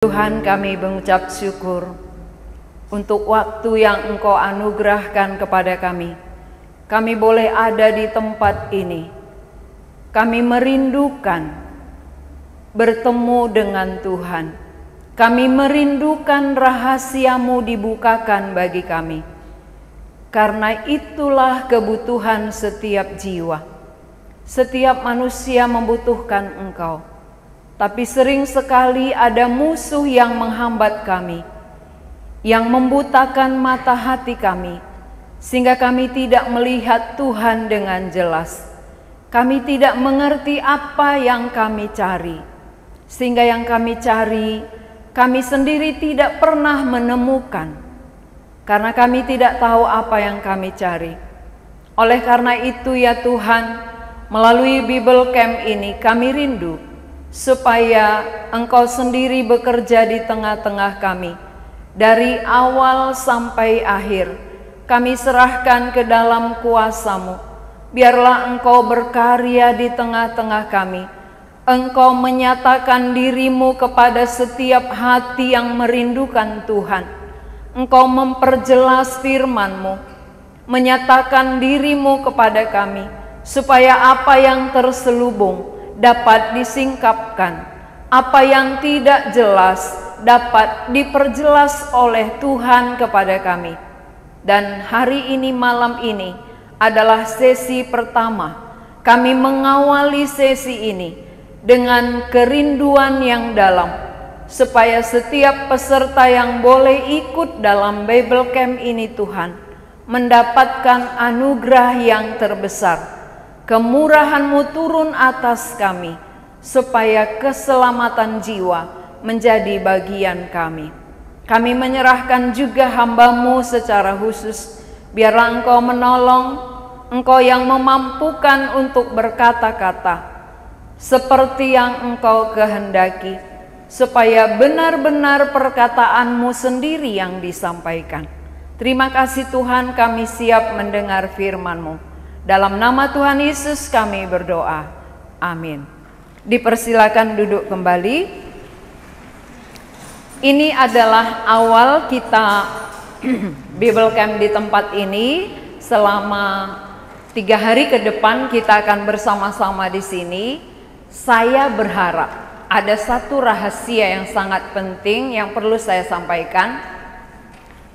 Tuhan, kami mengucap syukur untuk waktu yang Engkau anugerahkan kepada kami. Kami boleh ada di tempat ini. Kami merindukan bertemu dengan Tuhan. Kami merindukan rahasia-Mu dibukakan bagi kami. Karena itulah kebutuhan setiap jiwa. Setiap manusia membutuhkan Engkau. Tapi sering sekali ada musuh yang menghambat kami, yang membutakan mata hati kami, sehingga kami tidak melihat Tuhan dengan jelas. Kami tidak mengerti apa yang kami cari, sehingga yang kami cari, kami sendiri tidak pernah menemukan, karena kami tidak tahu apa yang kami cari. Oleh karena itu ya Tuhan, melalui Bible Camp ini kami rindu, supaya Engkau sendiri bekerja di tengah-tengah kami. Dari awal sampai akhir, kami serahkan ke dalam kuasa-Mu. Biarlah Engkau berkarya di tengah-tengah kami. Engkau menyatakan diri-Mu kepada setiap hati yang merindukan Tuhan. Engkau memperjelas firman-Mu, menyatakan diri-Mu kepada kami, supaya apa yang terselubung dapat disingkapkan, apa yang tidak jelas dapat diperjelas oleh Tuhan kepada kami. Dan hari ini, malam ini adalah sesi pertama. Kami mengawali sesi ini dengan kerinduan yang dalam, supaya setiap peserta yang boleh ikut dalam Bible Camp ini Tuhan, mendapatkan anugerah yang terbesar. Kemurahan-Mu turun atas kami, supaya keselamatan jiwa menjadi bagian kami. Kami menyerahkan juga hamba-Mu secara khusus. Biarlah Engkau menolong, Engkau yang memampukan untuk berkata-kata seperti yang Engkau kehendaki, supaya benar-benar perkataan-Mu sendiri yang disampaikan. Terima kasih Tuhan, kami siap mendengar firman-Mu. Dalam nama Tuhan Yesus kami berdoa. Amin. Dipersilakan duduk kembali. Ini adalah awal kita Bible Camp di tempat ini. Selama 3 hari ke depan kita akan bersama-sama di sini. Saya berharap ada satu rahasia yang sangat penting yang perlu saya sampaikan.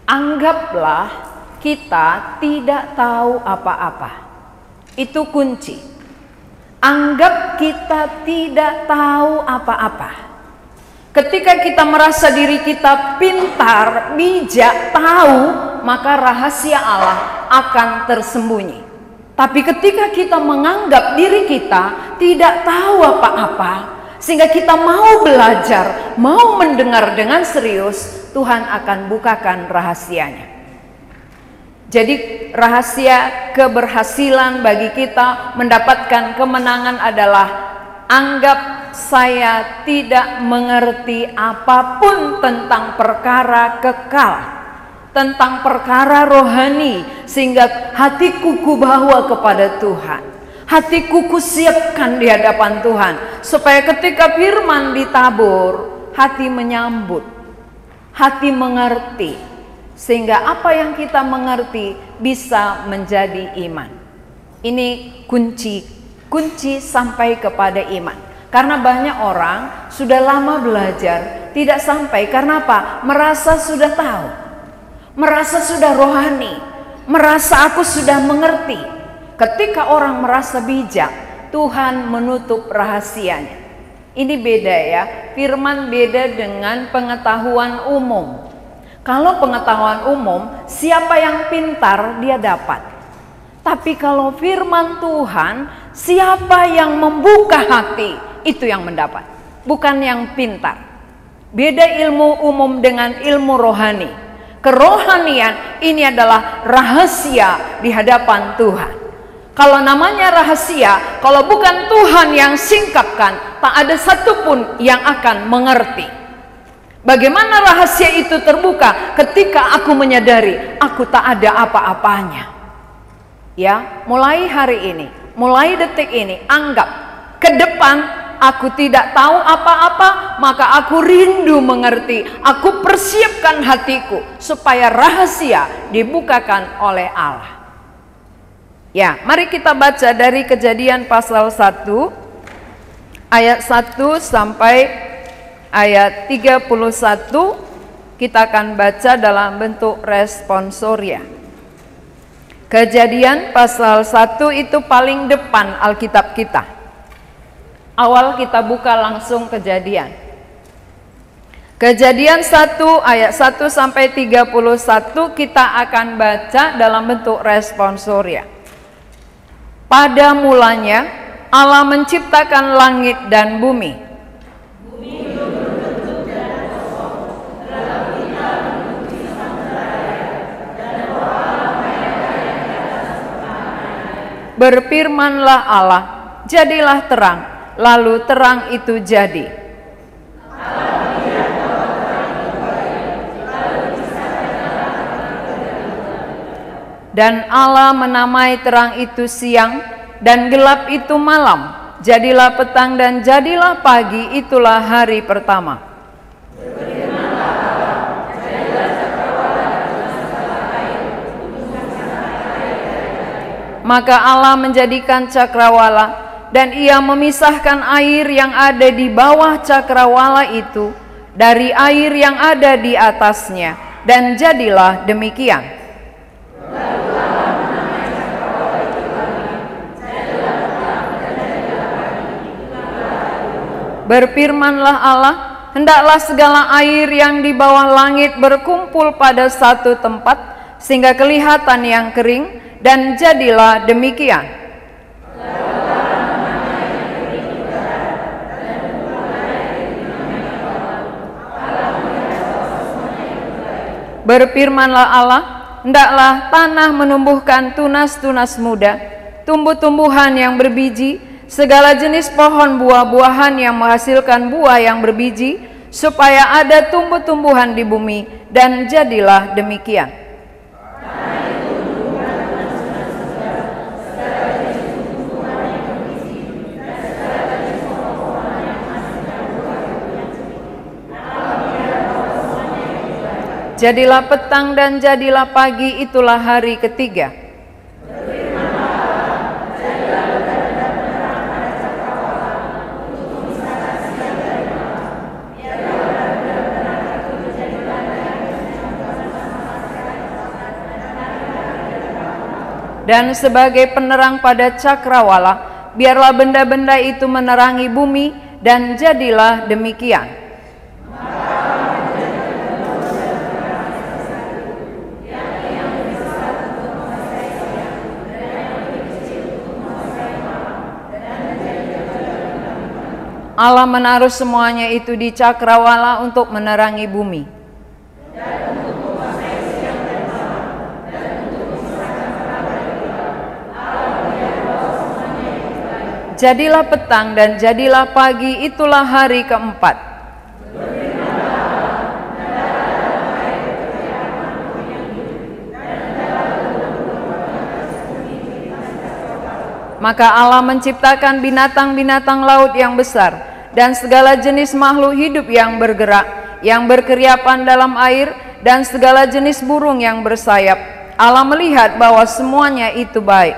Anggaplah kita tidak tahu apa-apa. Itu kunci. Anggap kita tidak tahu apa-apa. Ketika kita merasa diri kita pintar, bijak, tahu, maka rahasia Allah akan tersembunyi. Tapi ketika kita menganggap diri kita tidak tahu apa-apa, sehingga kita mau belajar, mau mendengar dengan serius, Tuhan akan bukakan rahasianya. Jadi rahasia keberhasilan bagi kita mendapatkan kemenangan adalah anggap saya tidak mengerti apapun tentang perkara kekal, tentang perkara rohani, sehingga hatiku kubawa kepada Tuhan. Hatiku kusiapkan di hadapan Tuhan, supaya ketika firman ditabur, hati menyambut, hati mengerti. Sehingga apa yang kita mengerti bisa menjadi iman. Ini kunci sampai kepada iman. Karena banyak orang sudah lama belajar, tidak sampai. Karena apa? Merasa sudah tahu, merasa sudah rohani, merasa aku sudah mengerti. Ketika orang merasa bijak, Tuhan menutup rahasianya. Ini beda ya, firman beda dengan pengetahuan umum. Kalau pengetahuan umum, siapa yang pintar dia dapat. Tapi kalau firman Tuhan, siapa yang membuka hati, itu yang mendapat. Bukan yang pintar. Beda ilmu umum dengan ilmu rohani. Kerohanian ini adalah rahasia di hadapan Tuhan. Kalau namanya rahasia, kalau bukan Tuhan yang singkapkan, tak ada satupun yang akan mengerti. Bagaimana rahasia itu terbuka? Ketika aku menyadari aku tak ada apa-apanya. Ya, mulai hari ini, mulai detik ini, anggap ke depan aku tidak tahu apa-apa, maka aku rindu mengerti. Aku persiapkan hatiku supaya rahasia dibukakan oleh Allah. Ya, mari kita baca dari Kejadian pasal 1 ayat 1 sampai ayat 31. Kita akan baca dalam bentuk responsoria. Kejadian pasal 1 itu paling depan Alkitab kita. Awal kita buka langsung Kejadian. Kejadian 1 ayat 1 sampai 31 kita akan baca dalam bentuk responsoria. Pada mulanya Allah menciptakan langit dan bumi. Berfirmanlah Allah, jadilah terang, lalu terang itu jadi. Dan Allah menamai terang itu siang, dan gelap itu malam. Jadilah petang dan jadilah pagi, itulah hari pertama. Maka Allah menjadikan cakrawala, dan Ia memisahkan air yang ada di bawah cakrawala itu dari air yang ada di atasnya, dan jadilah demikian. Berfirmanlah Allah, hendaklah segala air yang di bawah langit berkumpul pada satu tempat, sehingga kelihatan yang kering, dan jadilah demikian. Berfirmanlah Allah, hendaklah tanah menumbuhkan tunas-tunas muda, tumbuh-tumbuhan yang berbiji, segala jenis pohon buah-buahan yang menghasilkan buah yang berbiji, supaya ada tumbuh-tumbuhan di bumi, dan jadilah demikian. Jadilah petang dan jadilah pagi, itulah hari ketiga. Dan sebagai penerang pada cakrawala, biarlah benda-benda itu menerangi bumi, dan jadilah demikian. Allah menaruh semuanya itu di cakrawala untuk menerangi bumi. Jadilah petang dan jadilah pagi, itulah hari keempat. Maka Allah menciptakan binatang-binatang laut yang besar, dan segala jenis makhluk hidup yang bergerak, yang berkeriapan dalam air, dan segala jenis burung yang bersayap. Allah melihat bahwa semuanya itu baik.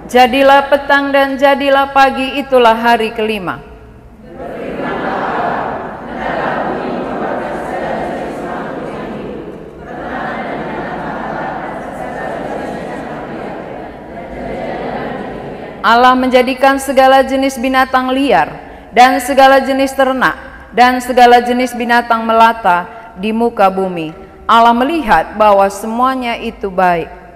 Jadilah petang dan jadilah pagi, itulah hari kelima. Allah menjadikan segala jenis binatang liar dan segala jenis ternak dan segala jenis binatang melata di muka bumi. Allah melihat bahwa semuanya itu baik.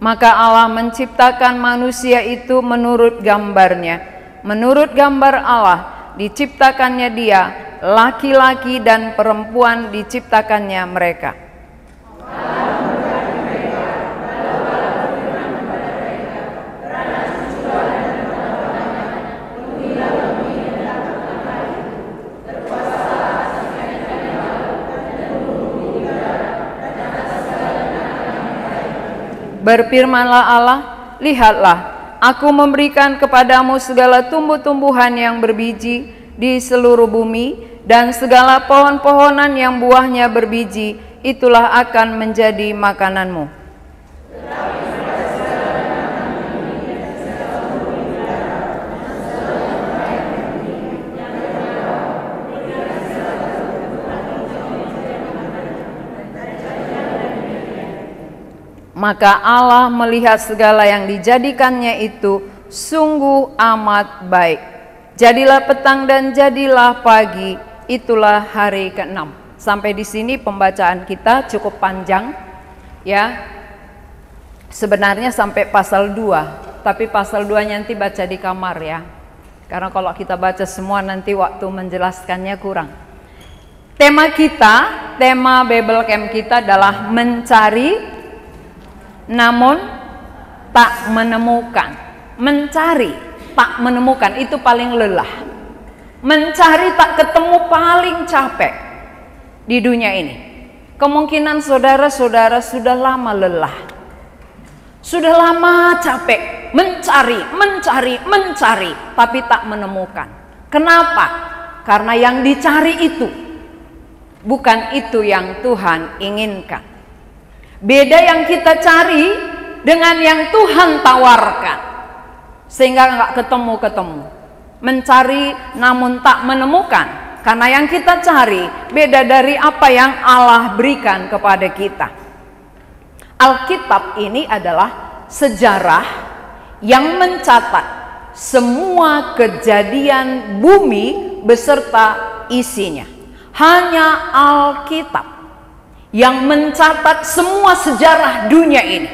Maka Allah menciptakan manusia itu menurut gambarnya. menurut gambar Allah diciptakannya dia, laki-laki dan perempuan diciptakannya mereka. Berfirmanlah Allah, lihatlah, aku memberikan kepadamu segala tumbuh-tumbuhan yang berbiji di seluruh bumi, dan segala pohon-pohonan yang buahnya berbiji, itulah akan menjadi makananmu. Maka Allah melihat segala yang dijadikannya itu sungguh amat baik. Jadilah petang dan jadilah pagi, itulah hari ke-6. Sampai di sini pembacaan kita cukup panjang ya. Sebenarnya sampai pasal 2, tapi pasal 2 nanti baca di kamar ya. Karena kalau kita baca semua nanti waktu menjelaskannya kurang. Tema kita, tema Bible Camp kita adalah mencari namun tak menemukan. Mencari tak menemukan itu paling lelah. Mencari tak ketemu paling capek di dunia ini. Kemungkinan saudara-saudara sudah lama lelah, sudah lama capek mencari tapi tak menemukan. Kenapa? Karena yang dicari itu bukan itu yang Tuhan inginkan. Beda yang kita cari dengan yang Tuhan tawarkan, sehingga nggak ketemu. Mencari namun tak menemukan, karena yang kita cari beda dari apa yang Allah berikan kepada kita. Alkitab ini adalah sejarah yang mencatat semua kejadian bumi beserta isinya. Hanya Alkitab yang mencatat semua sejarah dunia ini.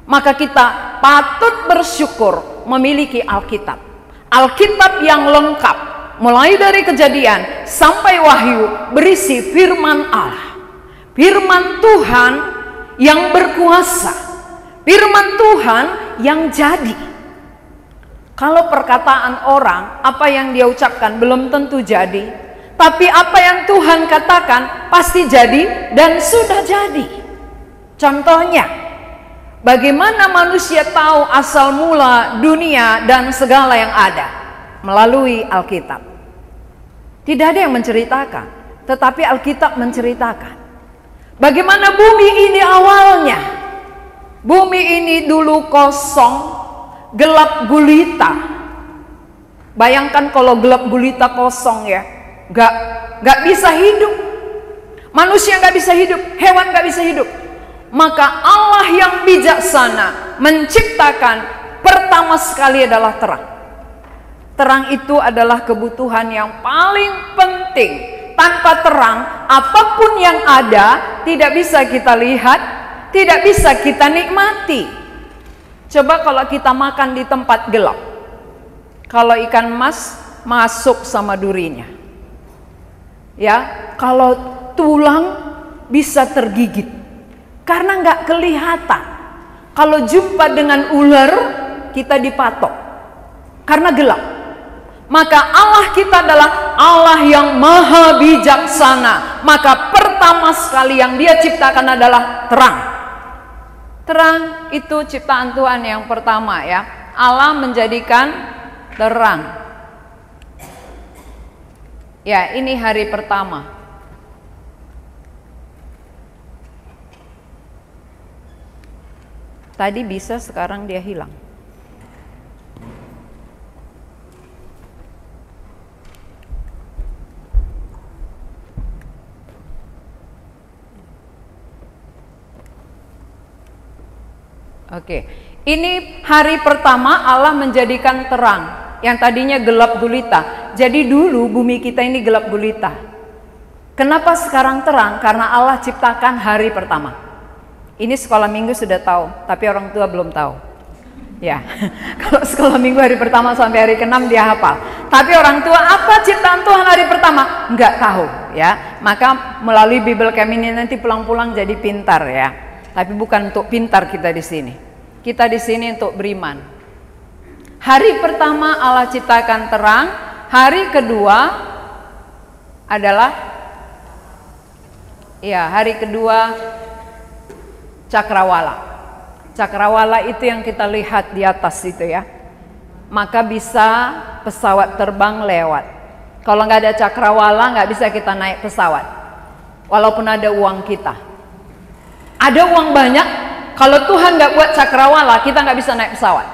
Maka kita patut bersyukur memiliki Alkitab. Alkitab yang lengkap, mulai dari Kejadian sampai Wahyu, berisi firman Allah. Firman Tuhan yang berkuasa, firman Tuhan yang jadi. Kalau perkataan orang, apa yang dia ucapkan belum tentu jadi. Tapi apa yang Tuhan katakan pasti jadi dan sudah jadi. Contohnya, bagaimana manusia tahu asal mula dunia dan segala yang ada? Melalui Alkitab. Tidak ada yang menceritakan, tetapi Alkitab menceritakan. Bagaimana bumi ini awalnya? Bumi ini dulu kosong, gelap gulita. Bayangkan kalau gelap gulita kosong ya. Gak bisa hidup. Manusia gak bisa hidup, hewan gak bisa hidup. Maka Allah yang bijaksana menciptakan pertama sekali adalah terang. Terang itu adalah kebutuhan yang paling penting. Tanpa terang, apapun yang ada tidak bisa kita lihat, tidak bisa kita nikmati. Coba kalau kita makan di tempat gelap, kalau ikan mas masuk sama durinya, ya, kalau tulang bisa tergigit karena nggak kelihatan. Kalau jumpa dengan ular, kita dipatok karena gelap. Maka Allah kita adalah Allah yang maha bijaksana. Maka pertama sekali yang dia ciptakan adalah terang. Terang itu ciptaan Tuhan yang pertama ya. Allah menjadikan terang. Ya, ini hari pertama. Tadi bisa, sekarang dia hilang. Oke, ini hari pertama Allah menjadikan terang, yang tadinya gelap gulita. Jadi dulu bumi kita ini gelap gulita. Kenapa sekarang terang? Karena Allah ciptakan hari pertama. Ini sekolah minggu sudah tahu, tapi orang tua belum tahu. Ya, kalau sekolah minggu hari pertama sampai hari ke-6 dia hafal. Tapi orang tua, apa ciptaan Tuhan hari pertama? Enggak tahu, ya. Maka melalui Bible Camp ini nanti pulang-pulang jadi pintar, ya. Tapi bukan untuk pintar kita di sini. Kita di sini untuk beriman. Hari pertama Allah ciptakan terang, hari kedua adalah hari kedua cakrawala. Cakrawala itu yang kita lihat di atas itu, ya. Maka bisa pesawat terbang lewat. Kalau nggak ada cakrawala nggak bisa kita naik pesawat. Walaupun ada uang kita. Ada uang banyak, kalau Tuhan nggak buat cakrawala kita nggak bisa naik pesawat.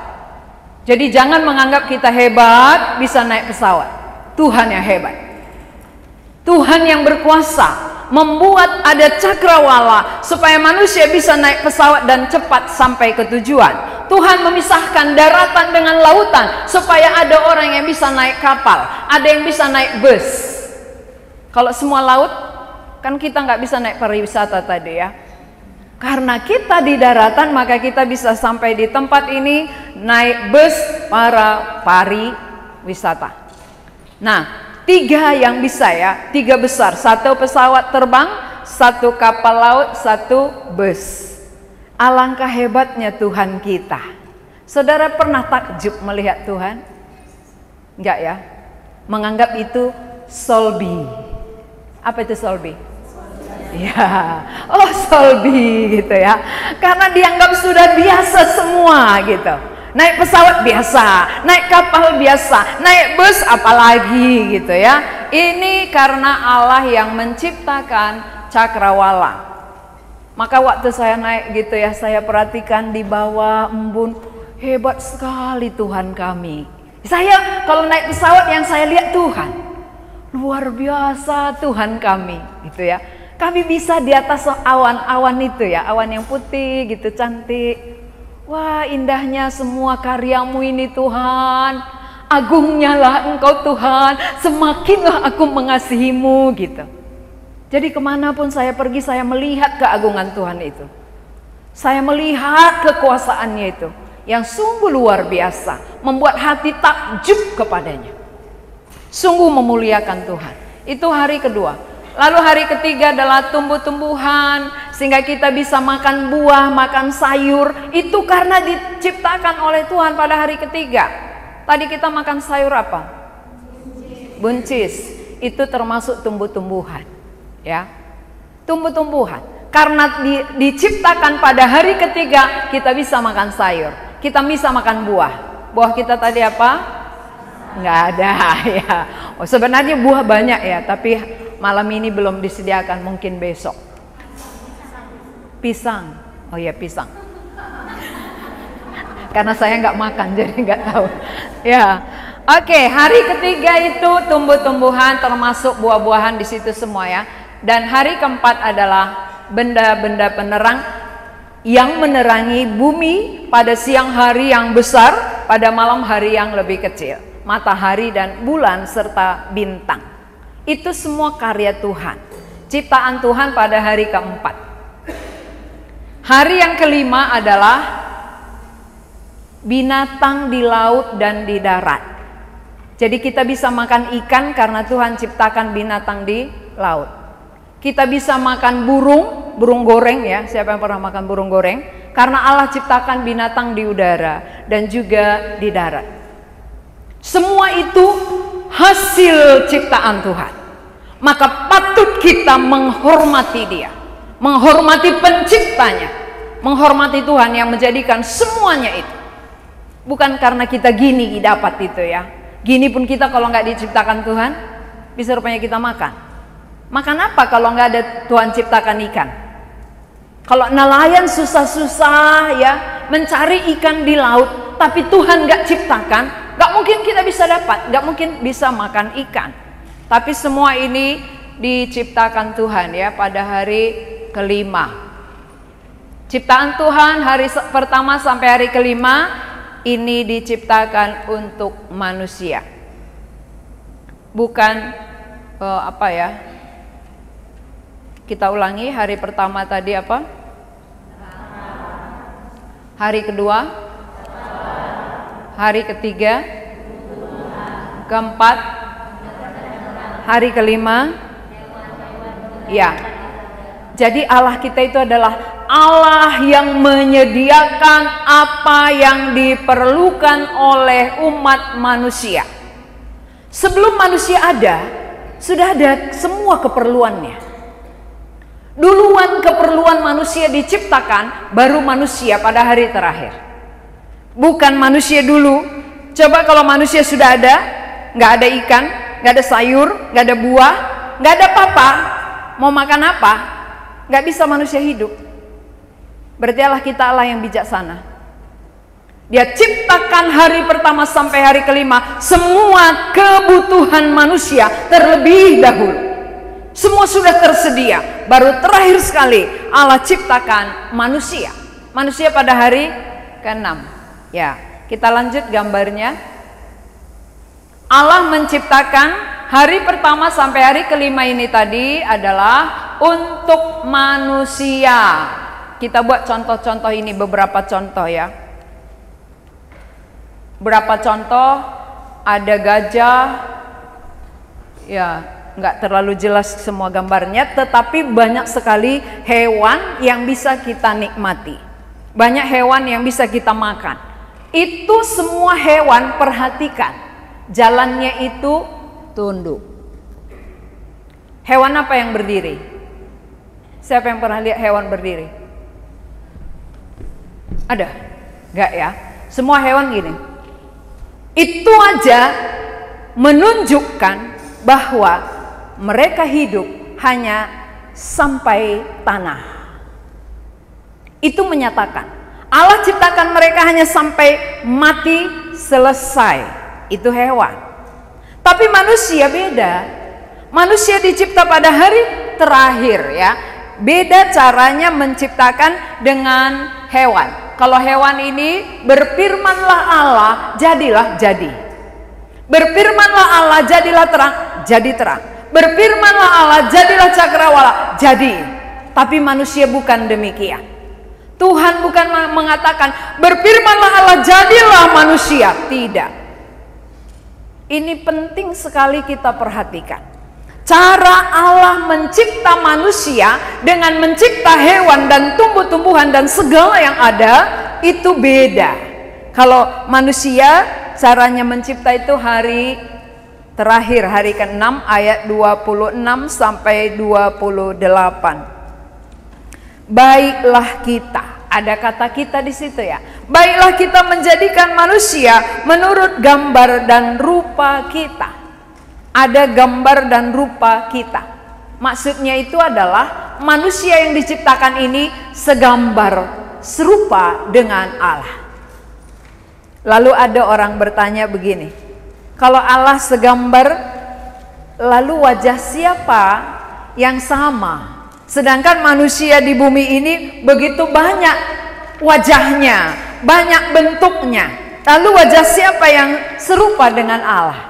Jadi jangan menganggap kita hebat bisa naik pesawat. Tuhan yang hebat. Tuhan yang berkuasa membuat ada cakrawala supaya manusia bisa naik pesawat dan cepat sampai ke tujuan. Tuhan memisahkan daratan dengan lautan supaya ada orang yang bisa naik kapal, ada yang bisa naik bus. Kalau semua laut, kan kita nggak bisa naik pariwisata tadi, ya. Karena kita di daratan, maka kita bisa sampai di tempat ini naik bus para pariwisata. Nah, 3 yang bisa, ya, 3 besar, 1 pesawat terbang, 1 kapal laut, 1 bus. Alangkah hebatnya Tuhan kita. Saudara pernah takjub melihat Tuhan? Enggak, ya? Menganggap itu solbi. Apa itu solbi? Ya, oh solbi gitu, ya. Karena dianggap sudah biasa semua gitu. Naik pesawat biasa, naik kapal biasa, naik bus apalagi gitu, ya. Ini karena Allah yang menciptakan cakrawala. Maka waktu saya naik gitu, ya, saya perhatikan di bawah embun, hebat sekali Tuhan kami. Saya kalau naik pesawat yang saya lihat Tuhan, luar biasa Tuhan kami gitu, ya. Kami bisa di atas awan-awan itu, ya, awan yang putih gitu, cantik. Wah, indahnya semua karyamu ini Tuhan. Agungnya lah Engkau Tuhan, semakinlah aku mengasihimu gitu. Jadi kemanapun saya pergi, saya melihat keagungan Tuhan itu. Saya melihat kekuasaannya itu yang sungguh luar biasa, membuat hati takjub kepadanya. Sungguh memuliakan Tuhan. Itu hari kedua. Lalu hari ketiga adalah tumbuh-tumbuhan, sehingga kita bisa makan buah, makan sayur. Itu karena diciptakan oleh Tuhan pada hari ketiga. Tadi kita makan sayur apa? Buncis. Itu termasuk tumbuh-tumbuhan, ya. Tumbuh-tumbuhan. Karena diciptakan pada hari ketiga, kita bisa makan sayur. Kita bisa makan buah. Buah kita tadi apa? Nggak ada, ya. Oh, sebenarnya buah banyak, ya, tapi malam ini belum disediakan, mungkin besok. Pisang. Oh ya, pisang. Karena saya nggak makan jadi nggak tahu. Ya. Oke, hari ketiga itu tumbuh-tumbuhan termasuk buah-buahan di situ semua, ya. Dan hari keempat adalah benda-benda penerang yang menerangi bumi pada siang hari yang besar, pada malam hari yang lebih kecil. Matahari dan bulan serta bintang. Itu semua karya Tuhan, ciptaan Tuhan pada hari keempat. Hari yang kelima adalah binatang di laut dan di darat. Jadi kita bisa makan ikan karena Tuhan ciptakan binatang di laut. Kita bisa makan burung goreng, ya. Siapa yang pernah makan burung goreng? Karena Allah ciptakan binatang di udara dan juga di darat. Semua itu hasil ciptaan Tuhan. Maka patut kita menghormati Dia, menghormati penciptanya, menghormati Tuhan yang menjadikan semuanya itu. Bukan karena kita gini dapat itu, ya. Gini pun kita kalau nggak diciptakan Tuhan, bisa rupanya kita makan. Makan apa kalau nggak ada Tuhan ciptakan ikan? Kalau nelayan susah-susah, ya, mencari ikan di laut, tapi Tuhan nggak ciptakan, nggak mungkin kita bisa dapat, nggak mungkin bisa makan ikan. Tapi semua ini diciptakan Tuhan, ya, pada hari kelima. Ciptaan Tuhan hari pertama sampai hari kelima ini diciptakan untuk manusia. Bukan apa, ya? Kita ulangi, hari pertama tadi apa? Hari kedua? hari ketiga, keempat, hari kelima. Ya. Jadi Allah kita itu adalah Allah yang menyediakan apa yang diperlukan oleh umat manusia. Sebelum manusia ada, sudah ada semua keperluannya. Duluan keperluan manusia diciptakan, baru manusia pada hari terakhir. Bukan manusia dulu. Coba kalau manusia sudah ada, nggak ada ikan, nggak ada sayur, nggak ada buah, nggak ada apa-apa, mau makan apa? Nggak bisa manusia hidup. Berarti Allah kita Allah yang bijaksana. Dia ciptakan hari pertama sampai hari kelima semua kebutuhan manusia terlebih dahulu. Semua sudah tersedia. Baru terakhir sekali Allah ciptakan manusia. Manusia pada hari ke-6. Ya, kita lanjut gambarnya. Allah menciptakan hari pertama sampai hari kelima ini tadi adalah untuk manusia. Kita buat contoh-contoh ini, beberapa contoh ya. Berapa contoh, ada gajah, ya nggak terlalu jelas semua gambarnya, tetapi banyak sekali hewan yang bisa kita nikmati. Banyak hewan yang bisa kita makan. Itu semua hewan, perhatikan, jalannya itu tunduk. Hewan apa yang berdiri? Siapa yang pernah lihat hewan berdiri? Ada? Enggak ya? Semua hewan gini. Itu aja menunjukkan bahwa mereka hidup hanya sampai tanah. Itu menyatakan Allah ciptakan mereka hanya sampai mati selesai. Itu hewan. Tapi manusia beda. Manusia dicipta pada hari terakhir ya. Beda caranya menciptakan dengan hewan. Kalau hewan ini berfirmanlah Allah, jadilah jadi. Berfirmanlah Allah, jadilah terang, jadi terang. Berfirmanlah Allah, jadilah cakrawala, jadi. Tapi manusia bukan demikian. Tuhan bukan mengatakan berfirmanlah Allah, jadilah manusia. Tidak. Ini penting sekali kita perhatikan. Cara Allah mencipta manusia dengan mencipta hewan dan tumbuh-tumbuhan dan segala yang ada itu beda. Kalau manusia caranya mencipta itu hari terakhir, hari ke-6 ayat 26 sampai 28. Baiklah kita, ada kata kita di situ ya. Baiklah kita menjadikan manusia menurut gambar dan rupa kita. Ada gambar dan rupa kita. Maksudnya itu adalah manusia yang diciptakan ini segambar, serupa dengan Allah. Lalu ada orang bertanya begini, kalau Allah segambar, lalu wajah siapa yang sama? Sedangkan manusia di bumi ini begitu banyak wajahnya, banyak bentuknya. Lalu wajah siapa yang serupa dengan Allah?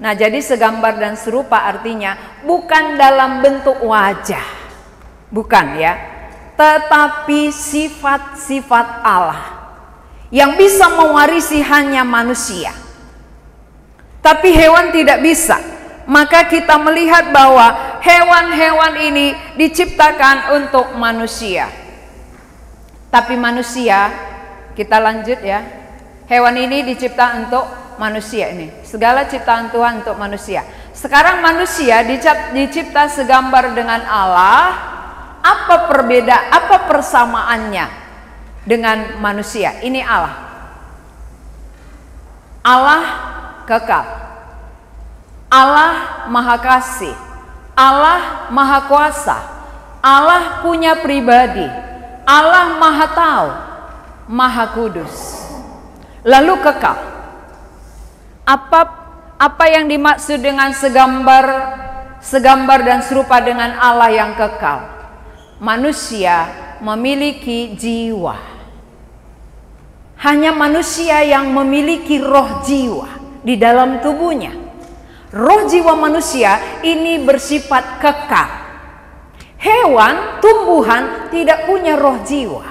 Nah, jadi segambar dan serupa artinya bukan dalam bentuk wajah, bukan ya, tetapi sifat-sifat Allah yang bisa mewarisi hanya manusia. Tapi hewan tidak bisa. Maka kita melihat bahwa hewan-hewan ini diciptakan untuk manusia. Tapi manusia, kita lanjut ya, hewan ini dicipta untuk manusia ini. Segala ciptaan Tuhan untuk manusia. Sekarang manusia dicipta segambar dengan Allah. Apa perbedaan, apa persamaannya dengan manusia? Ini Allah. Allah kekal. Allah maha kasih. Allah maha kuasa. Allah punya pribadi. Allah maha tahu. Maha kudus. Lalu kekal. Apa yang dimaksud dengan segambar dan serupa dengan Allah yang kekal? Manusia memiliki jiwa. Hanya manusia yang memiliki roh jiwa di dalam tubuhnya. Roh jiwa manusia ini bersifat kekal. Hewan, tumbuhan tidak punya roh jiwa.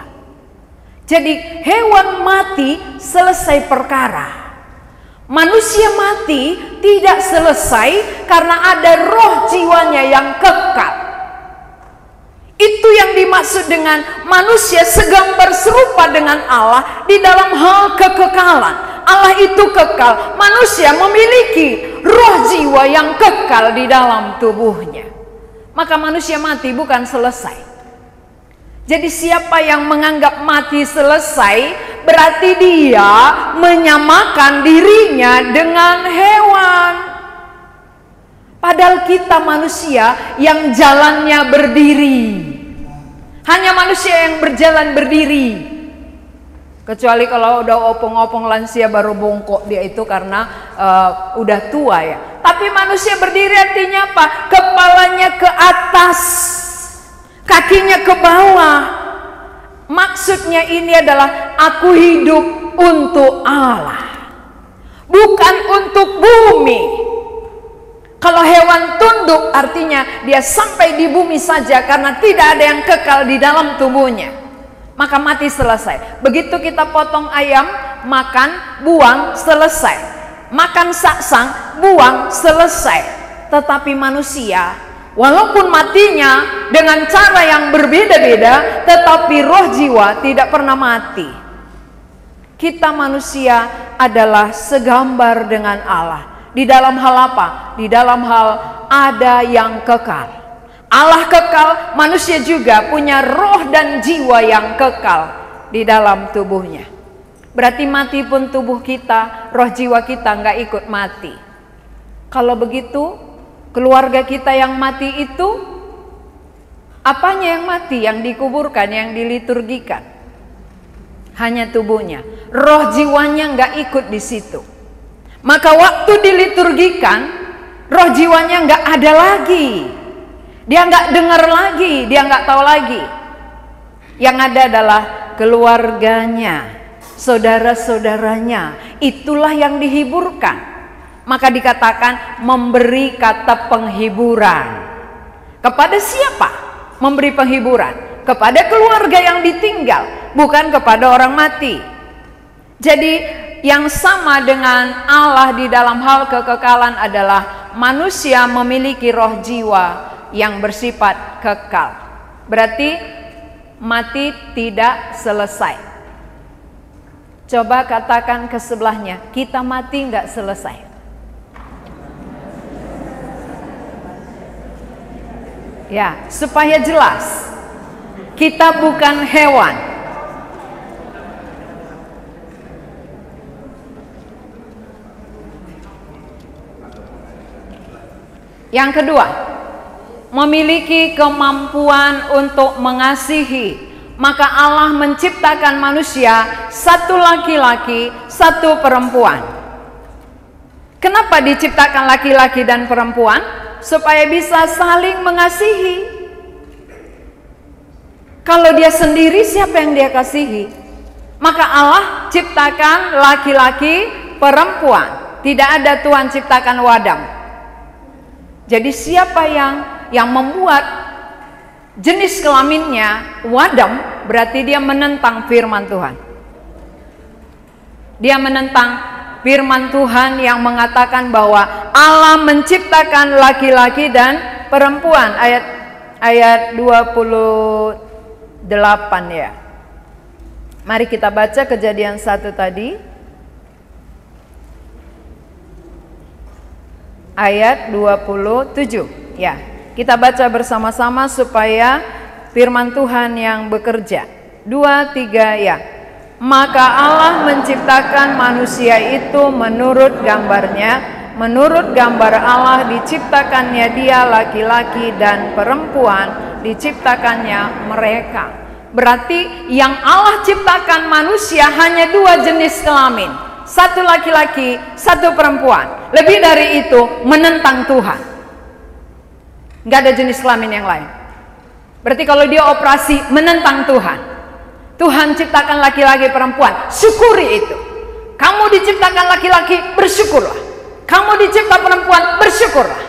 Jadi hewan mati selesai perkara. Manusia mati tidak selesai karena ada roh jiwanya yang kekal. Itu yang dimaksud dengan manusia segambar serupa dengan Allah di dalam hal kekekalan. Allah itu kekal, manusia memiliki roh jiwa yang kekal di dalam tubuhnya. Maka manusia mati bukan selesai. Jadi siapa yang menganggap mati selesai, berarti dia menyamakan dirinya dengan hewan. Padahal kita manusia yang jalannya berdiri. Hanya manusia yang berjalan berdiri. Kecuali kalau udah opong-opong lansia baru bongkok, dia itu karena udah tua ya. Tapi manusia berdiri artinya apa? Kepalanya ke atas, kakinya ke bawah. Maksudnya ini adalah aku hidup untuk Allah, bukan untuk bumi. Kalau hewan tunduk artinya dia sampai di bumi saja karena tidak ada yang kekal di dalam tubuhnya. Maka mati selesai. Begitu kita potong ayam, makan, buang, selesai. Makan saksang, buang, selesai. Tetapi manusia, walaupun matinya dengan cara yang berbeda-beda, tetapi roh jiwa tidak pernah mati. Kita manusia adalah segambar dengan Allah. Di dalam hal apa? Di dalam hal ada yang kekal. Allah kekal, manusia juga punya roh dan jiwa yang kekal di dalam tubuhnya. Berarti mati pun tubuh kita, roh jiwa kita nggak ikut mati. Kalau begitu, keluarga kita yang mati itu, apanya yang mati? Yang dikuburkan, yang diliturgikan. Hanya tubuhnya. Roh jiwanya nggak ikut di situ. Maka waktu diliturgikan, roh jiwanya nggak ada lagi. Dia nggak dengar lagi, dia nggak tahu lagi. Yang ada adalah keluarganya, saudara-saudaranya. Itulah yang dihiburkan. Maka dikatakan memberi kata penghiburan. Kepada siapa memberi penghiburan? Kepada keluarga yang ditinggal, bukan kepada orang mati. Jadi yang sama dengan Allah di dalam hal kekekalan adalah manusia memiliki roh jiwa yang bersifat kekal. Berarti mati tidak selesai. Coba katakan ke sebelahnya, kita mati nggak selesai. Ya, supaya jelas, kita bukan hewan. Yang kedua, memiliki kemampuan untuk mengasihi. Maka Allah menciptakan manusia satu laki-laki, satu perempuan. Kenapa diciptakan laki-laki dan perempuan? Supaya bisa saling mengasihi. Kalau dia sendiri, siapa yang dia kasihi? Maka Allah ciptakan laki-laki, perempuan. Tidak ada Tuhan ciptakan wadam. Jadi siapa yang membuat jenis kelaminnya wadam, berarti dia menentang firman Tuhan. Dia menentang firman Tuhan yang mengatakan bahwa Allah menciptakan laki-laki dan perempuan. Ayat 28 ya. Mari kita baca Kejadian 1 tadi. Ayat 27 ya, kita baca bersama-sama supaya firman Tuhan yang bekerja. 2, 3 ya. Maka Allah menciptakan manusia itu menurut gambarnya, menurut gambar Allah diciptakannya dia, laki-laki dan perempuan diciptakannya mereka. Berarti yang Allah ciptakan manusia hanya 2 jenis kelamin. Satu laki-laki, satu perempuan. Lebih dari itu menentang Tuhan. Nggak ada jenis kelamin yang lain. Berarti kalau dia operasi menentang Tuhan. Tuhan ciptakan laki-laki perempuan, syukuri itu. Kamu diciptakan laki-laki, bersyukurlah. Kamu dicipta perempuan, bersyukurlah.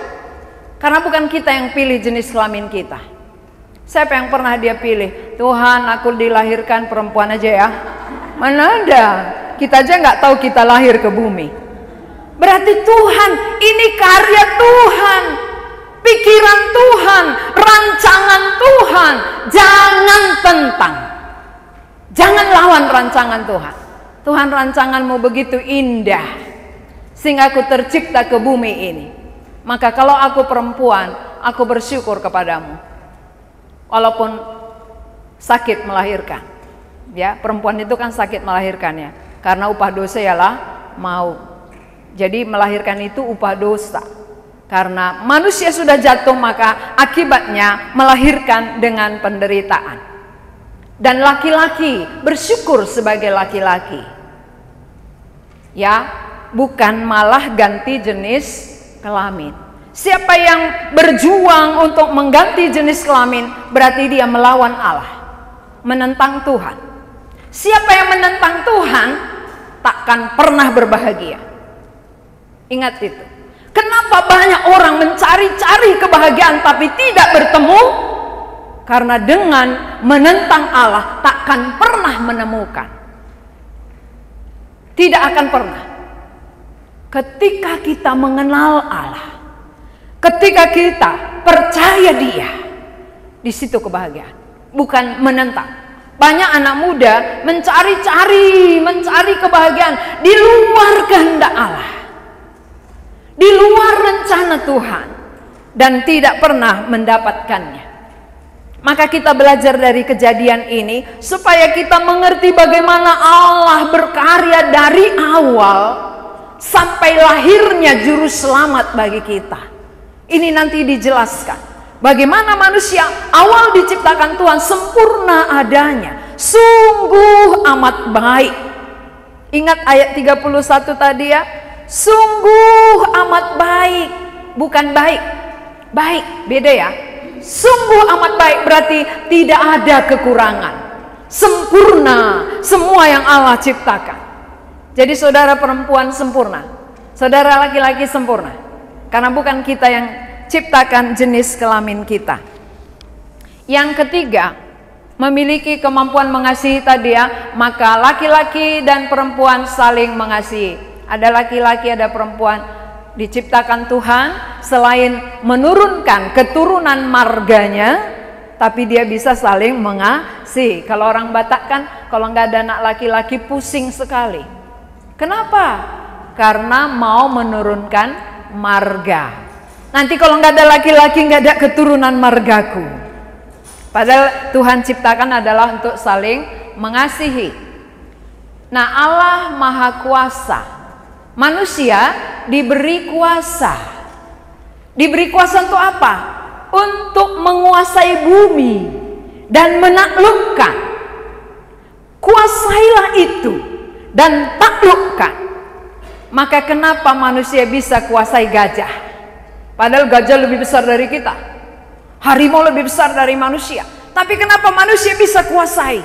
Karena bukan kita yang pilih jenis kelamin kita. Siapa yang pernah dia pilih? Tuhan, aku dilahirkan perempuan aja ya. Mana ada? Kita aja nggak tahu kita lahir ke bumi. Berarti Tuhan, ini karya Tuhan, pikiran Tuhan, rancangan Tuhan. Jangan tentang, jangan lawan rancangan Tuhan. Tuhan, rancanganmu begitu indah sehingga aku tercipta ke bumi ini. Maka kalau aku perempuan, aku bersyukur kepadamu. Walaupun sakit melahirkan, ya, perempuan itu kan sakit melahirkannya, karena upah dosa ialah maut. Jadi melahirkan itu upah dosa. Karena manusia sudah jatuh, maka akibatnya melahirkan dengan penderitaan. Dan laki-laki bersyukur sebagai laki-laki, ya, bukan malah ganti jenis kelamin. Siapa yang berjuang untuk mengganti jenis kelamin, berarti dia melawan Allah, menentang Tuhan. Siapa yang menentang Tuhan takkan pernah berbahagia. Ingat itu. Kenapa banyak orang mencari-cari kebahagiaan tapi tidak bertemu? Karena dengan menentang Allah takkan pernah menemukan. Tidak akan pernah. Ketika kita mengenal Allah, ketika kita percaya Dia, di situ kebahagiaan, bukan menentang. Banyak anak muda mencari kebahagiaan di luar kehendak Allah, di luar rencana Tuhan, dan tidak pernah mendapatkannya. Maka kita belajar dari kejadian ini supaya kita mengerti bagaimana Allah berkarya dari awal sampai lahirnya juru selamat bagi kita. Ini nanti dijelaskan bagaimana manusia awal diciptakan Tuhan sempurna adanya, sungguh amat baik. Ingat ayat 31 tadi ya, sungguh amat baik, bukan baik, baik beda ya. Sungguh amat baik berarti tidak ada kekurangan, sempurna semua yang Allah ciptakan. Jadi saudara perempuan sempurna, saudara laki-laki sempurna, karena bukan kita yang ciptakan jenis kelamin kita. Yang ketiga, memiliki kemampuan mengasihi tadi ya, maka laki-laki dan perempuan saling mengasihi. Ada laki-laki, ada perempuan, diciptakan Tuhan selain menurunkan keturunan marganya, tapi dia bisa saling mengasihi. Kalau orang Batak kan kalau nggak ada anak laki-laki pusing sekali. Kenapa? Karena mau menurunkan marga. Nanti kalau nggak ada laki-laki, nggak ada keturunan margaku. Padahal Tuhan ciptakan adalah untuk saling mengasihi. Nah, Allah Maha Kuasa, manusia diberi kuasa. Diberi kuasa untuk apa? Untuk menguasai bumi dan menaklukkan. Kuasailah itu dan taklukkan. Maka kenapa manusia bisa kuasai gajah? Padahal gajah lebih besar dari kita, harimau lebih besar dari manusia. Tapi kenapa manusia bisa kuasai?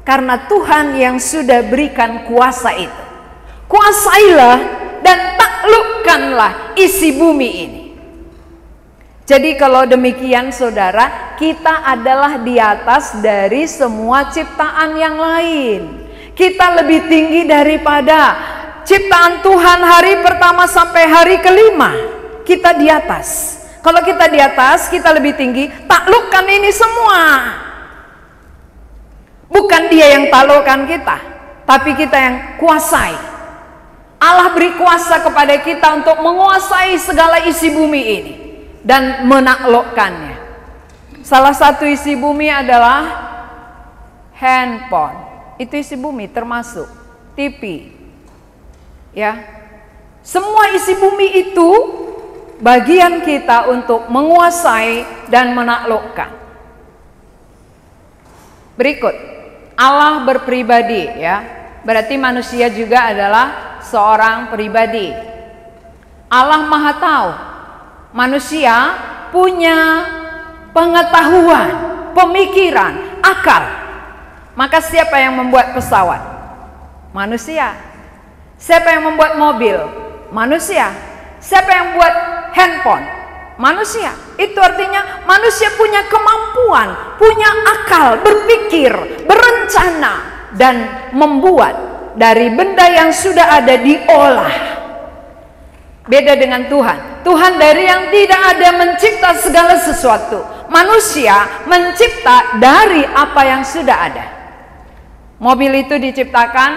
Karena Tuhan yang sudah berikan kuasa itu. Kuasailah dan taklukkanlah isi bumi ini. Jadi kalau demikian saudara, kita adalah di atas dari semua ciptaan yang lain. Kita lebih tinggi daripada ciptaan Tuhan hari pertama sampai hari kelima. Kita di atas. Kalau kita di atas, kita lebih tinggi. Taklukkan ini semua. Bukan dia yang taklukkan kita, tapi kita yang kuasai. Allah beri kuasa kepada kita untuk menguasai segala isi bumi ini dan menaklukkannya. Salah satu isi bumi adalah handphone. Itu isi bumi, termasuk TV. Ya. Semua isi bumi itu bagian kita untuk menguasai dan menaklukkan. Berikut, Allah berpribadi ya. Berarti manusia juga adalah seorang pribadi. Allah Maha tahu. Manusia punya pengetahuan, pemikiran, akal. Maka siapa yang membuat pesawat? Manusia. Siapa yang membuat mobil? Manusia. Siapa yang buat handphone? Manusia. Itu artinya manusia punya kemampuan, punya akal, berpikir, berencana, dan membuat dari benda yang sudah ada diolah. Beda dengan Tuhan. Tuhan dari yang tidak ada mencipta segala sesuatu. Manusia mencipta dari apa yang sudah ada. Mobil itu diciptakan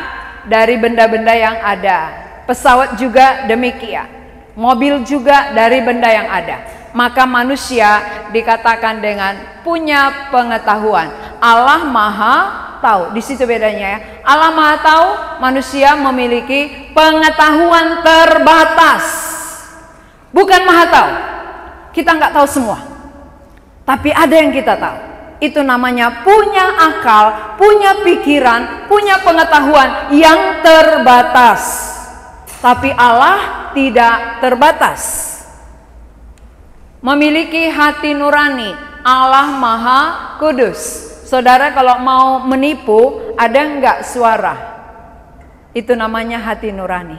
dari benda-benda yang ada. Pesawat juga demikian. Mobil juga dari benda yang ada. Maka manusia dikatakan dengan punya pengetahuan. Allah Maha tahu. Di situ bedanya ya. Allah Maha tahu, manusia memiliki pengetahuan terbatas. Bukan Maha tahu. Kita nggak tahu semua. Tapi ada yang kita tahu. Itu namanya punya akal, punya pikiran, punya pengetahuan yang terbatas. Tapi Allah tidak terbatas. Memiliki hati nurani. Allah Maha Kudus. Saudara kalau mau menipu, ada enggak suara? Itu namanya hati nurani.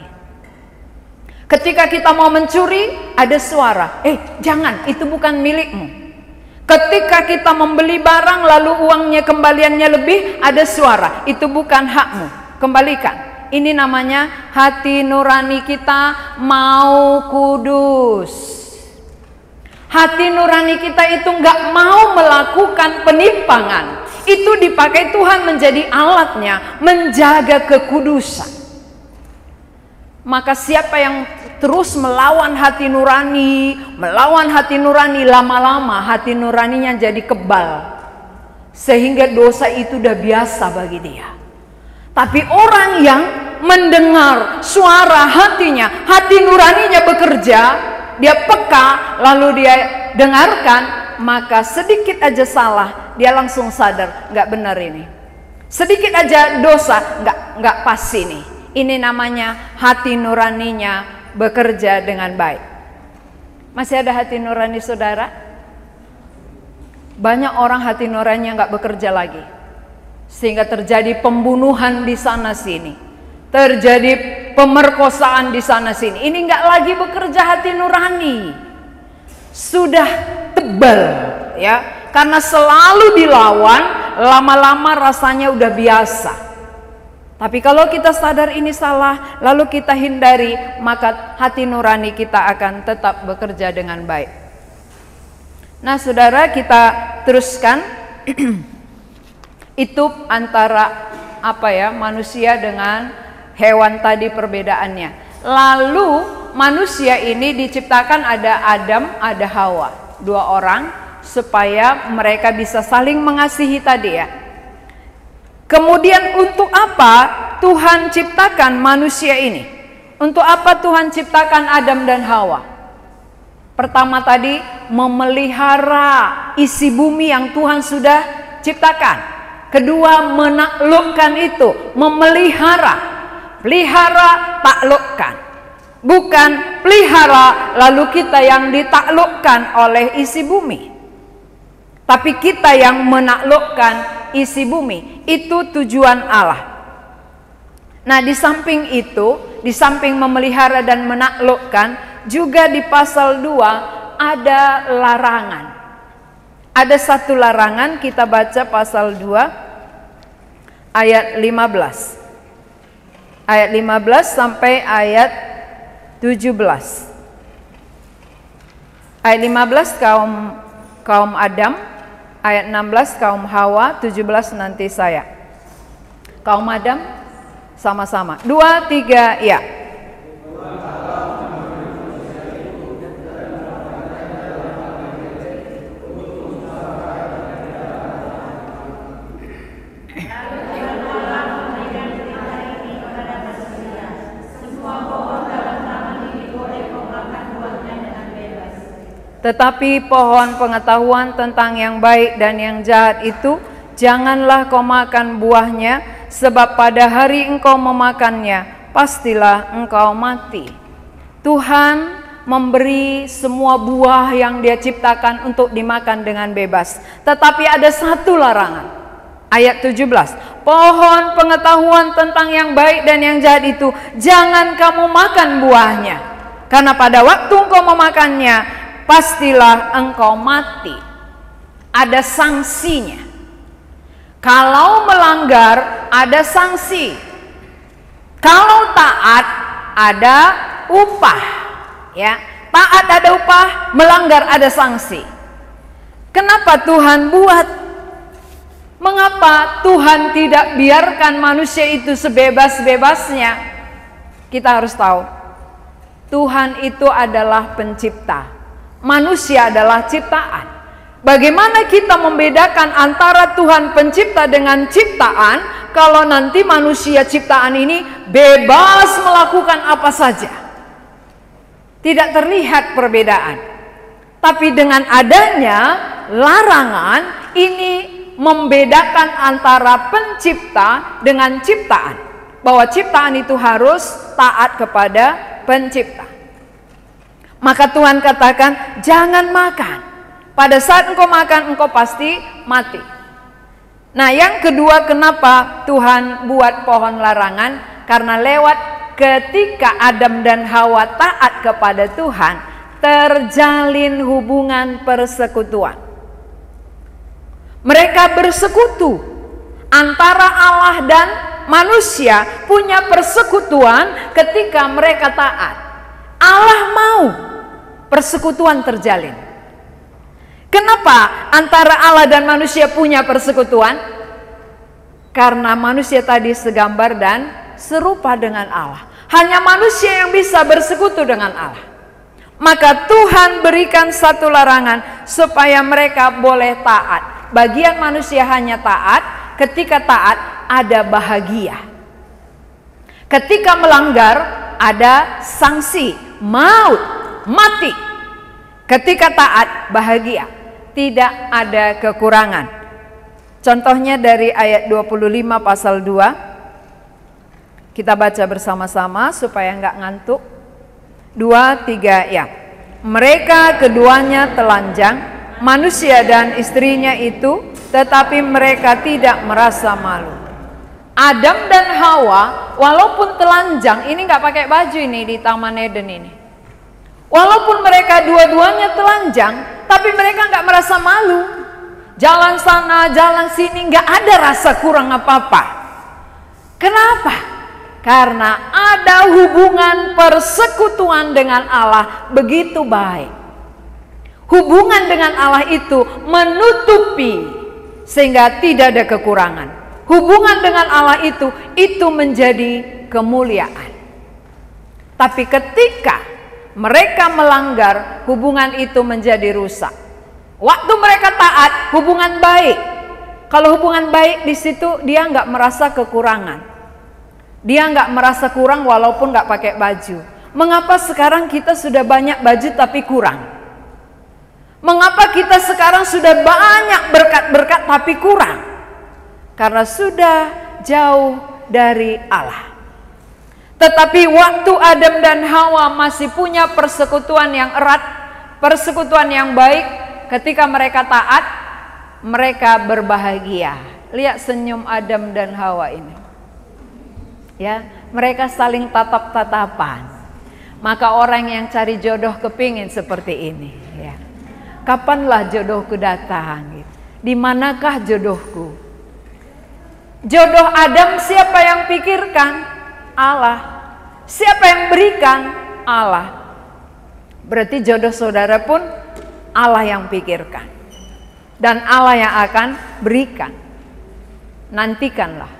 Ketika kita mau mencuri, ada suara. Jangan, itu bukan milikmu. Ketika kita membeli barang lalu uangnya kembaliannya lebih, ada suara. Itu bukan hakmu, kembalikan. Ini namanya hati nurani kita mau kudus. Hati nurani kita itu nggak mau melakukan penimpangan. Itu dipakai Tuhan menjadi alatnya, menjaga kekudusan. Maka siapa yang terus melawan hati nurani, lama-lama hati nuraninya jadi kebal. Sehingga dosa itu udah biasa bagi dia. Tapi orang yang mendengar suara hatinya, hati nuraninya bekerja, dia peka, lalu dia dengarkan, maka sedikit aja salah, dia langsung sadar, nggak benar ini. Sedikit aja dosa, nggak pas ini. Ini namanya hati nuraninya bekerja dengan baik. Masih ada hati nurani saudara? Banyak orang hati nuraninya nggak bekerja lagi, sehingga terjadi pembunuhan di sana sini, terjadi pemerkosaan di sana sini. Ini nggak lagi bekerja hati nurani, sudah tebal ya, karena selalu dilawan, lama-lama rasanya udah biasa. Tapi kalau kita sadar ini salah, lalu kita hindari, maka hati nurani kita akan tetap bekerja dengan baik. Nah saudara, kita teruskan. Itu antara manusia dengan hewan tadi perbedaannya. Lalu manusia ini diciptakan ada Adam, ada Hawa, dua orang, supaya mereka bisa saling mengasihi tadi ya. Kemudian untuk apa Tuhan ciptakan manusia ini? Untuk apa Tuhan ciptakan Adam dan Hawa? Pertama tadi memelihara isi bumi yang Tuhan sudah ciptakan. Kedua menaklukkan itu, memelihara. Pelihara, taklukkan. Bukan pelihara lalu kita yang ditaklukkan oleh isi bumi. Tapi kita yang menaklukkan isi bumi. Itu tujuan Allah. Nah di samping itu, di samping memelihara dan menaklukkan, juga di pasal 2 ada larangan. Ada satu larangan, kita baca pasal 2 ayat 15. Ayat 15 sampai ayat 17. Ayat 15 kaum Adam, ayat 16 kaum Hawa, 17 nanti saya. Kaum Adam sama-sama. 2, 3, ya. Tetapi pohon pengetahuan tentang yang baik dan yang jahat itu janganlah kau makan buahnya, sebab pada hari engkau memakannya pastilah engkau mati. Tuhan memberi semua buah yang Dia ciptakan untuk dimakan dengan bebas. Tetapi ada satu larangan. Ayat 17. Pohon pengetahuan tentang yang baik dan yang jahat itu jangan kamu makan buahnya, karena pada waktu engkau memakannya pastilah engkau mati. Ada sanksinya. Kalau melanggar ada sanksi. Kalau taat ada upah, ya. Taat ada upah, melanggar ada sanksi. Kenapa Tuhan buat? Mengapa Tuhan tidak biarkan manusia itu sebebas-bebasnya? Kita harus tahu, Tuhan itu adalah pencipta, manusia adalah ciptaan. Bagaimana kita membedakan antara Tuhan pencipta dengan ciptaan kalau nanti manusia ciptaan ini bebas melakukan apa saja? Tidak terlihat perbedaan. Tapi dengan adanya larangan ini membedakan antara pencipta dengan ciptaan. Bahwa ciptaan itu harus taat kepada pencipta. Maka Tuhan katakan, jangan makan. Pada saat engkau makan, engkau pasti mati. Nah, yang kedua, kenapa Tuhan buat pohon larangan? Karena lewat ketika Adam dan Hawa taat kepada Tuhan, terjalin hubungan persekutuan. Mereka bersekutu antara Allah dan manusia, punya persekutuan ketika mereka taat. Allah mau persekutuan terjalin. Kenapa antara Allah dan manusia punya persekutuan? Karena manusia tadi segambar dan serupa dengan Allah. Hanya manusia yang bisa bersekutu dengan Allah. Maka Tuhan berikan satu larangan supaya mereka boleh taat. Bagian manusia hanya taat, ketika taat ada bahagia. Ketika melanggar ada sanksi, maut, mati. Ketika taat bahagia, tidak ada kekurangan. Contohnya dari ayat 25 pasal 2. Kita baca bersama-sama supaya enggak ngantuk. 2, 3 ya. Mereka keduanya telanjang, manusia dan istrinya itu, tetapi mereka tidak merasa malu. Adam dan Hawa walaupun telanjang, ini enggak pakai baju ini di Taman Eden ini. Walaupun mereka dua-duanya telanjang, tapi mereka nggak merasa malu. Jalan sana, jalan sini, nggak ada rasa kurang apa-apa. Kenapa? Karena ada hubungan persekutuan dengan Allah begitu baik. Hubungan dengan Allah itu menutupi sehingga tidak ada kekurangan. Hubungan dengan Allah itu menjadi kemuliaan. Tapi ketika mereka melanggar, hubungan itu menjadi rusak. Waktu mereka taat, hubungan baik. Kalau hubungan baik di situ dia nggak merasa kekurangan. Dia nggak merasa kurang walaupun nggak pakai baju. Mengapa sekarang kita sudah banyak baju tapi kurang? Mengapa kita sekarang sudah banyak berkat-berkat tapi kurang? Karena sudah jauh dari Allah. Tetapi waktu Adam dan Hawa masih punya persekutuan yang erat, persekutuan yang baik, ketika mereka taat, mereka berbahagia. Lihat senyum Adam dan Hawa ini. Ya, mereka saling tatap-tatapan. Maka orang yang cari jodoh kepingin seperti ini. Ya. Kapanlah jodohku datang? Di manakah jodohku? Jodoh Adam siapa yang pikirkan? Allah. Siapa yang berikan? Allah. Berarti jodoh saudara pun Allah yang pikirkan. Dan Allah yang akan berikan. Nantikanlah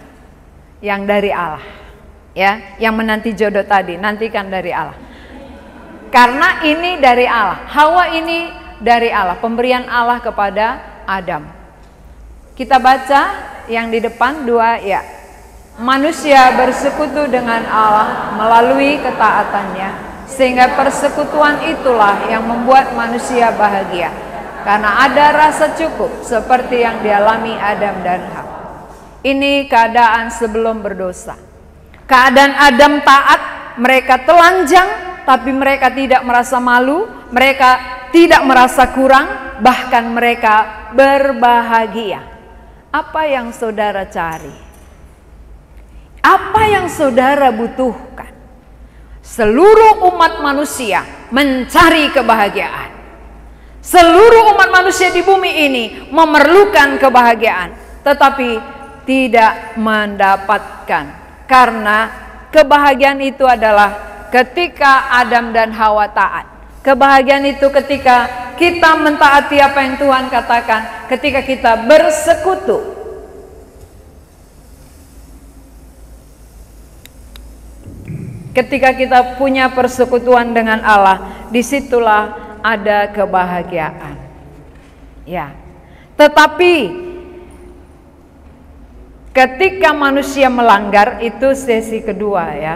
yang dari Allah. Ya, yang menanti jodoh tadi, nantikan dari Allah. Karena ini dari Allah. Hawa ini dari Allah, pemberian Allah kepada Adam. Kita baca yang di depan 2 ya. Manusia bersekutu dengan Allah melalui ketaatannya, sehingga persekutuan itulah yang membuat manusia bahagia, karena ada rasa cukup seperti yang dialami Adam dan Hawa. Ini keadaan sebelum berdosa. Keadaan Adam taat, mereka telanjang, tapi mereka tidak merasa malu, mereka tidak merasa kurang, bahkan mereka berbahagia. Apa yang saudara cari? Apa yang saudara butuhkan? Seluruh umat manusia mencari kebahagiaan. Seluruh umat manusia di bumi ini memerlukan kebahagiaan. Tetapi tidak mendapatkan. Karena kebahagiaan itu adalah ketika Adam dan Hawa taat. Kebahagiaan itu ketika kita mentaati apa yang Tuhan katakan, ketika kita bersekutu. Ketika kita punya persekutuan dengan Allah, disitulah ada kebahagiaan. Ya. Tetapi ketika manusia melanggar, itu sesi kedua ya,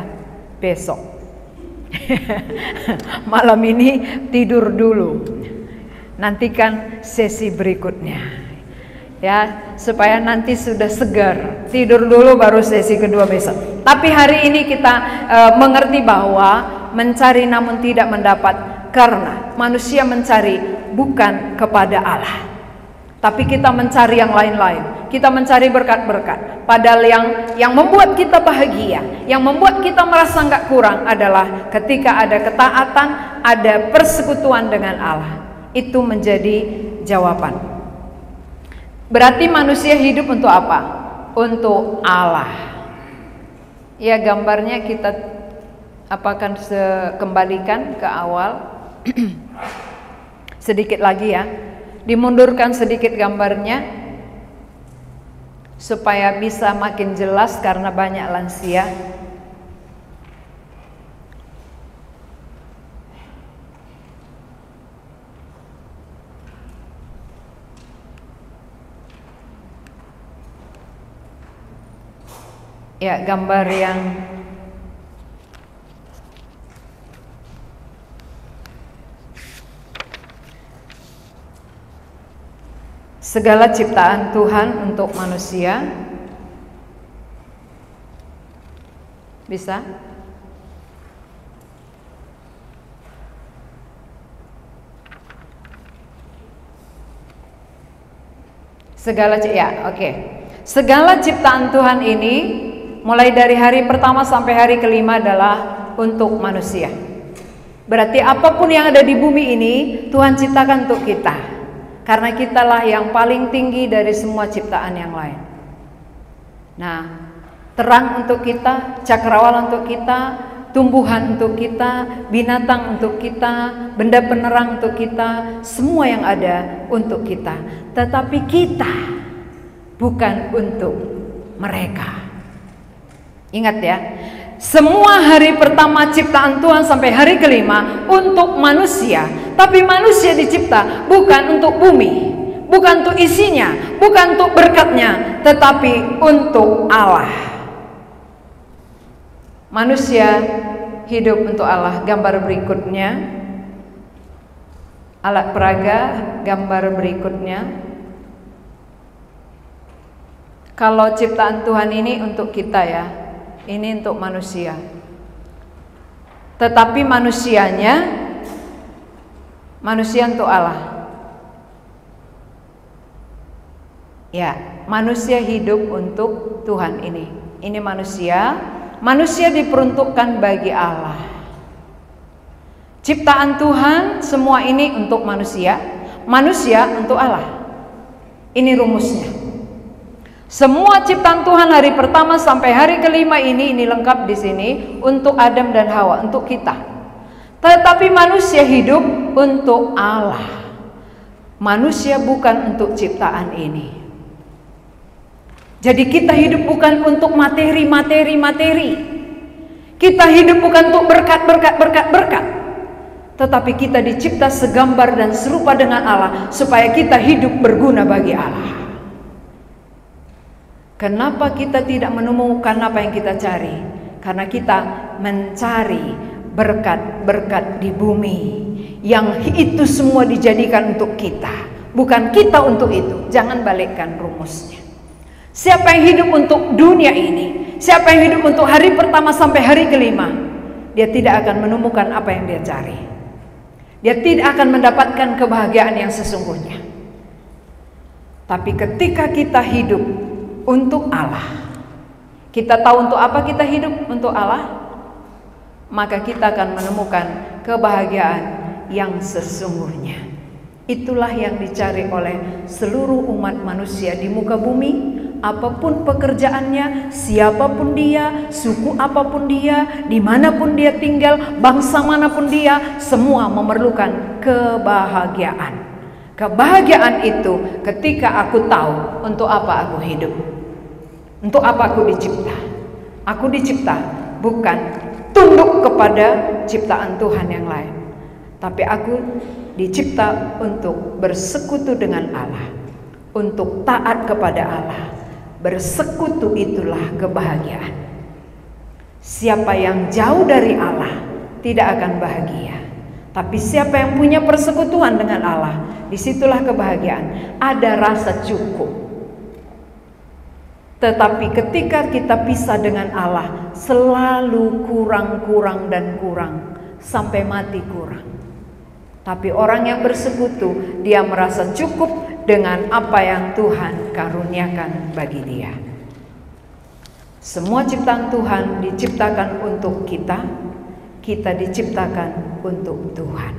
besok. Malam ini tidur dulu, nantikan sesi berikutnya ya, supaya nanti sudah segar. Tidur dulu baru sesi kedua besok. Tapi hari ini kita mengerti bahwa mencari namun tidak mendapat, karena manusia mencari bukan kepada Allah, tapi kita mencari yang lain-lain. Kita mencari berkat-berkat. Padahal yang membuat kita bahagia, yang membuat kita merasa nggak kurang adalah ketika ada ketaatan, ada persekutuan dengan Allah. Itu menjadi jawaban. Berarti manusia hidup untuk apa? Untuk Allah. Ya, gambarnya kita akan kembalikan ke awal. Sedikit lagi ya. Dimundurkan sedikit gambarnya supaya bisa makin jelas karena banyak lansia. Ya, gambar yang segala ciptaan Tuhan untuk manusia. Bisa? Segala Segala ciptaan Tuhan ini mulai dari hari pertama sampai hari kelima adalah untuk manusia. Berarti apapun yang ada di bumi ini Tuhan ciptakan untuk kita. Karena kitalah yang paling tinggi dari semua ciptaan yang lain. Nah, terang untuk kita, cakrawala untuk kita, tumbuhan untuk kita, binatang untuk kita, benda penerang untuk kita, semua yang ada untuk kita. Tetapi kita bukan untuk mereka. Ingat ya, semua hari pertama ciptaan Tuhan sampai hari kelima untuk manusia. Tapi manusia dicipta bukan untuk bumi, bukan untuk isinya, bukan untuk berkatnya, tetapi untuk Allah. Manusia hidup untuk Allah. Gambar berikutnya, alat peraga. Gambar berikutnya, kalau ciptaan Tuhan ini untuk kita ya, ini untuk manusia. Tetapi manusia untuk Allah. Ya, manusia hidup untuk Tuhan ini. Ini manusia. Manusia diperuntukkan bagi Allah. Ciptaan Tuhan semua ini untuk manusia. Manusia untuk Allah. Ini rumusnya. Semua ciptaan Tuhan hari pertama sampai hari kelima ini lengkap di sini untuk Adam dan Hawa, untuk kita. Tetapi manusia hidup untuk Allah. Manusia bukan untuk ciptaan ini. Jadi kita hidup bukan untuk materi. Kita hidup bukan untuk berkat. Tetapi kita dicipta segambar dan serupa dengan Allah supaya kita hidup berguna bagi Allah. Kenapa kita tidak menemukan apa yang kita cari? Karena kita mencari berkat-berkat di bumi, yang itu semua dijadikan untuk kita, bukan kita untuk itu. Jangan balikkan rumusnya. Siapa yang hidup untuk dunia ini, siapa yang hidup untuk hari pertama sampai hari kelima, dia tidak akan menemukan apa yang dia cari. Dia tidak akan mendapatkan kebahagiaan yang sesungguhnya. Tapi ketika kita hidup untuk Allah, kita tahu untuk apa kita hidup untuk Allah, maka kita akan menemukan kebahagiaan yang sesungguhnya. Itulah yang dicari oleh seluruh umat manusia di muka bumi, apapun pekerjaannya, siapapun dia, suku apapun dia, dimanapun dia tinggal, bangsa manapun dia, semua memerlukan kebahagiaan. Kebahagiaan itu ketika aku tahu untuk apa aku hidup, untuk apa aku dicipta. Aku dicipta bukan tunduk kepada ciptaan Tuhan yang lain, tapi aku dicipta untuk bersekutu dengan Allah, untuk taat kepada Allah. Bersekutu itulah kebahagiaan. Siapa yang jauh dari Allah tidak akan bahagia. Tapi siapa yang punya persekutuan dengan Allah, disitulah kebahagiaan. Ada rasa cukup. Tetapi ketika kita pisah dengan Allah, selalu kurang sampai mati kurang. Tapi orang yang bersekutu, dia merasa cukup dengan apa yang Tuhan karuniakan bagi dia. Semua ciptaan Tuhan diciptakan untuk kita, kita diciptakan untuk Tuhan.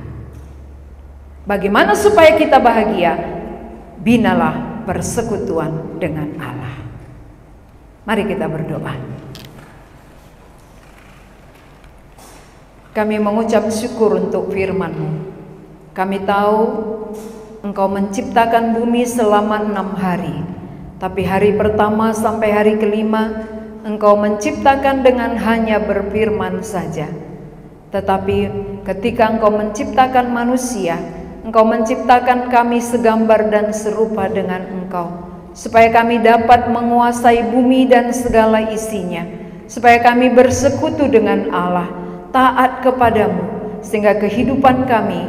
Bagaimana supaya kita bahagia? Binalah persekutuan dengan Allah. Mari kita berdoa. Kami mengucap syukur untuk firman-Mu. Kami tahu Engkau menciptakan bumi selama 6 hari, tapi hari pertama sampai hari kelima Engkau menciptakan dengan hanya berfirman saja. Tetapi ketika Engkau menciptakan manusia, Engkau menciptakan kami segambar dan serupa dengan Engkau, supaya kami dapat menguasai bumi dan segala isinya, supaya kami bersekutu dengan Allah, taat kepadamu, sehingga kehidupan kami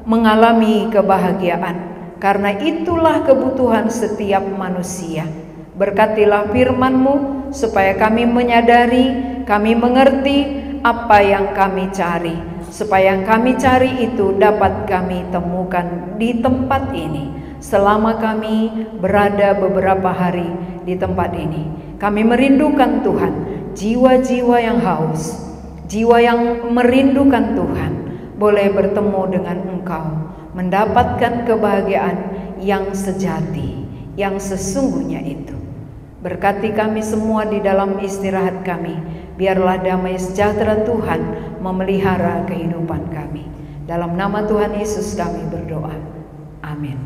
mengalami kebahagiaan. Karena itulah kebutuhan setiap manusia. Berkatilah firman-Mu supaya kami menyadari, kami mengerti apa yang kami cari, supaya yang kami cari itu dapat kami temukan di tempat ini. Selama kami berada beberapa hari di tempat ini, kami merindukan Tuhan, jiwa-jiwa yang haus, jiwa yang merindukan Tuhan, boleh bertemu dengan Engkau, mendapatkan kebahagiaan yang sejati, yang sesungguhnya itu. Berkati kami semua di dalam istirahat kami. Biarlah damai sejahtera Tuhan memelihara kehidupan kami. Dalam nama Tuhan Yesus kami berdoa. Amin.